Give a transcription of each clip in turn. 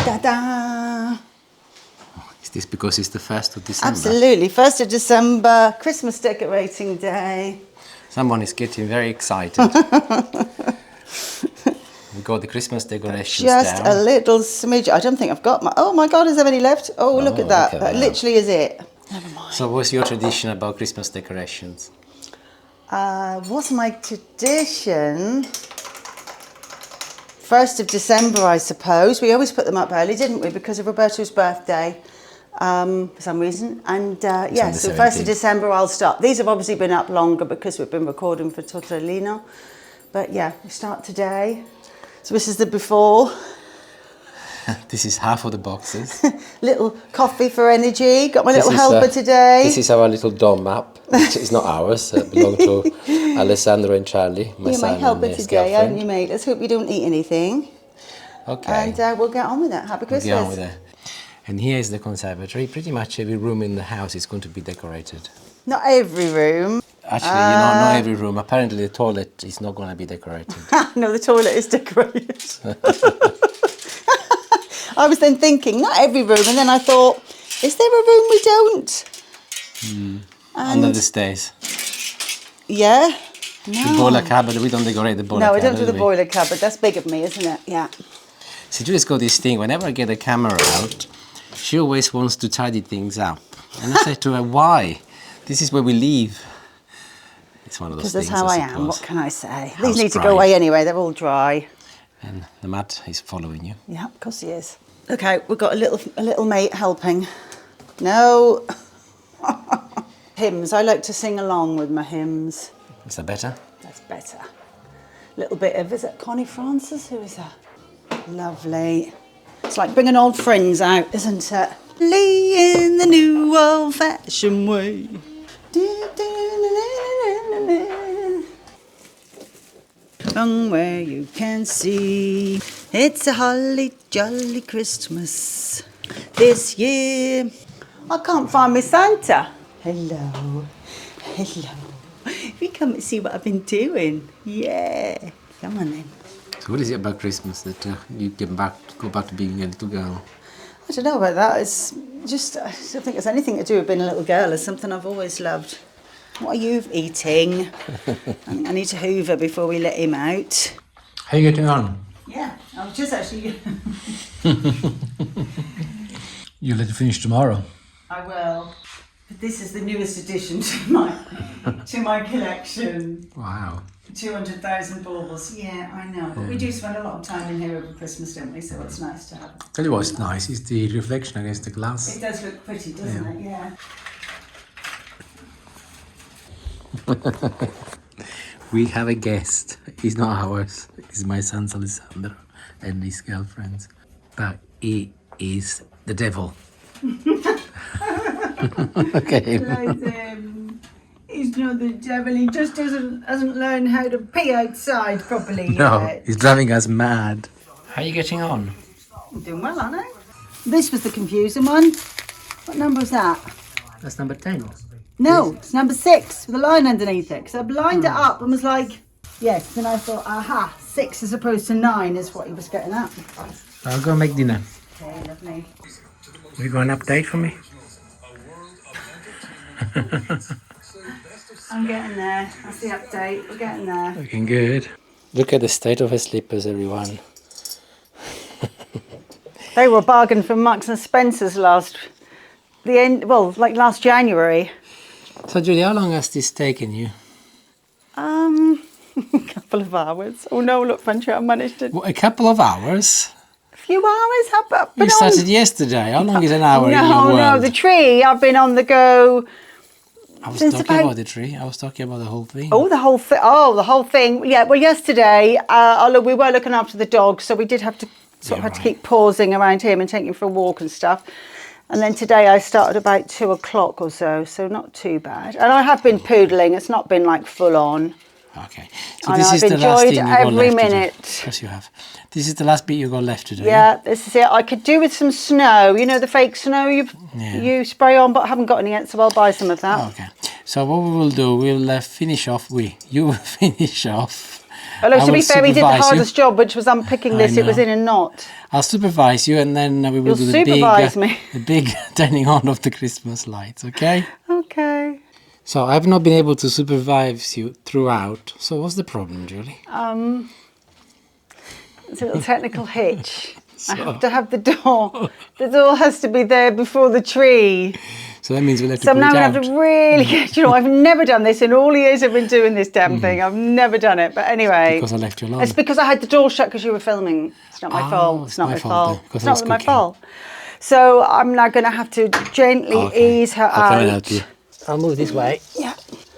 Ta-da! Is this because it's the 1st of December? Absolutely, 1st of December, Christmas decorating day. Someone is getting very excited. We got the Christmas decorations Just down. a little smidge. I don't think I've got my... Oh my God, is there any left? Oh, look at that. That literally is it. Never mind. So what's your tradition about Christmas decorations? What's my tradition? 1st of December, I suppose. We always put them up early, didn't we? Because of Roberto's birthday, for some reason. And yeah, so 1st of December I'll start. These have obviously been up longer because we've been recording for Tortellino. But yeah, we start today. So this is the before. This is half of the boxes. Little coffee for energy. Got my little helper today. This is our little doll map, which is not ours. It belongs to Alessandro and Charlie, my son. You're my helper today, aren't you, mate? Let's hope you don't eat anything. Okay. And we'll get on with it. Happy Christmas. We'll get on with it. And here is the conservatory. Pretty much every room in the house is going to be decorated. Not every room. Actually, not every room. Apparently the toilet is not going to be decorated. No, the toilet is decorated. I was then thinking, not every room, and then I thought, is there a room we don't? Under the stairs. Yeah. No. The boiler cupboard, we don't decorate the boiler cupboard. No, we don't do the boiler cupboard. That's big of me, isn't it? Yeah. So Julie's got this thing, whenever I get the camera out, she always wants to tidy things up. And I said to her, why? This is where we live. It's one of those things, because that's how I am, what can I say? These need to go away anyway, they're all dry. And the mat is following you. Yeah, of course he is. Okay, we've got a little mate helping. No. Hymns, I like to sing along with my hymns. Is that better? That's better. A little bit of, is it Connie Francis? Who is that? Lovely. It's like bringing old friends out, isn't it? Lee in the new old-fashioned way. From where you can see, it's a holly jolly Christmas this year. I can't find my Santa. Hello, hello. We come and see what I've been doing. Yeah, come on then. So what is it about Christmas that you go back to being a little girl? I don't know about that. It's just, I don't think it's anything to do with being a little girl. It's something I've always loved. What are you eating? I need to hoover before we let him out. How are you getting on? Yeah, I was just actually... You'll let it finish tomorrow. I will. But this is the newest addition to my collection. Wow. 200,000 baubles. Yeah, I know. But we do spend a lot of time in here over Christmas, don't we? So it's nice to have. Tell you what's nice is the reflection against the glass. It does look pretty, doesn't it? Yeah. We have a guest. He's not ours. He's my son's Alessandro and his girlfriend's. But he is the devil. Okay. He's not the devil. He just hasn't learned how to pee outside properly yet. He's driving us mad. How are you getting on? I'm doing well, aren't I? This was the confusing one. What number is that? That's number 10. No, it's number 6 with a line underneath it. Because I lined it up and was like, yes. Then I thought, aha, 6 as opposed to 9 is what he was getting at. I'll go make dinner. Okay, lovely. You got an update for me? I'm getting there. That's the update. We're getting there. Looking good. Look at the state of her slippers, everyone. They were a bargain from Marks and Spencer's last January. So Julie, how long has this taken you? A couple of hours. Oh no, look, Francia, I managed to... What, a couple of hours? A few hours? You started yesterday. How long is an hour in your world? No, the tree, I've been on the go... I was talking about the tree. I was talking about the whole thing. Oh, the whole thing. Oh, the whole thing. Yeah, well, yesterday, we were looking after the dog, so we did have to to keep pausing around him and taking him for a walk and stuff. And then today I started about 2 o'clock or so not too bad. And I have been poodling. It's not been like full on. Okay. So this is the last thing you got left every minute. Of course you have. This is the last bit you got left to do. Yeah, this is it. I could do with some snow. You know the fake snow you spray on, but I haven't got any yet, so I'll buy some of that. Okay. So what we will do, we'll finish off. You will finish off Although, I to be will fair, he did the supervise you. hardest job, which was unpicking this. It was know. in a knot. I'll supervise you, and then we will You'll do the supervise me. the big turning on of the Christmas lights, okay? Okay. So I've not been able to supervise you throughout. So what's the problem, Julie? It's a little technical hitch. I have to have the door. The door has to be there before the tree. So that means we'll have to So put now it I out. have to really get, I've never done this in all the years I've been doing this damn thing. I've never done it. But anyway. Because I left you alone. It's because I had the door shut because you were filming. It's not my fault. It's not my fault. then, because It's I was not my cooking. fault. So I'm now going to have to gently ease her I'll come and out. help you. I'll move this way. Yeah.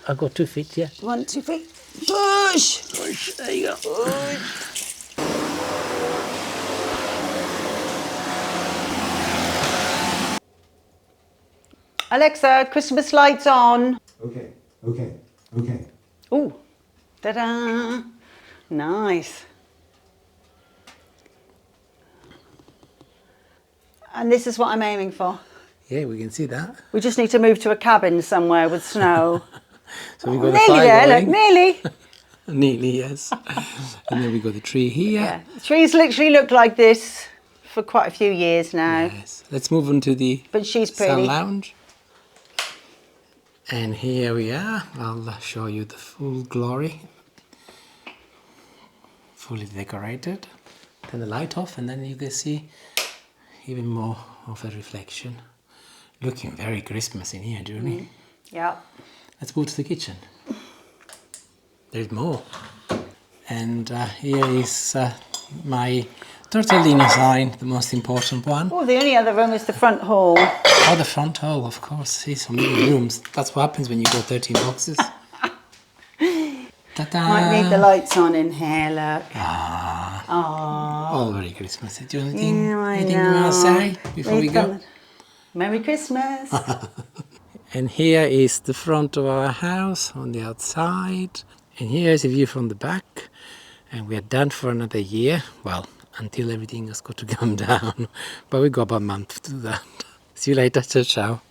I've got 2 feet, yeah. 1, 2 feet. Push. Push, there you go. Push. Alexa, Christmas lights on. Okay. Ooh, ta-da! Nice. And this is what I'm aiming for. Yeah, we can see that. We just need to move to a cabin somewhere with snow. So we've got the Nearly fire there, going. look, nearly. Nearly, yes. And then we've got the tree here. Yeah. The trees literally look like this for quite a few years now. Yes. Let's move on to the But she's sun pretty. lounge. And here we are. I'll show you the full glory. Fully decorated. Turn the light off and then you can see even more of a reflection. Looking very Christmas in here, Julie. Yeah. Let's move to the kitchen. There's more. And here is my tortellini sign, the most important one. Oh, the only other room is the front hall. Oh, the front hall, of course. See, so many rooms. That's what happens when you go 13 boxes. Ta-da! Might need the lights on in here, look. Ah, Aww. all very Christmassy. Do you want anything, Yeah, I anything you want to know. say before we go? Merry Christmas. And here is the front of our house on the outside. And here is a view from the back. And we are done for another year. Well, until everything has got to come down. But we got about a month to do that. See you later. Ciao, ciao.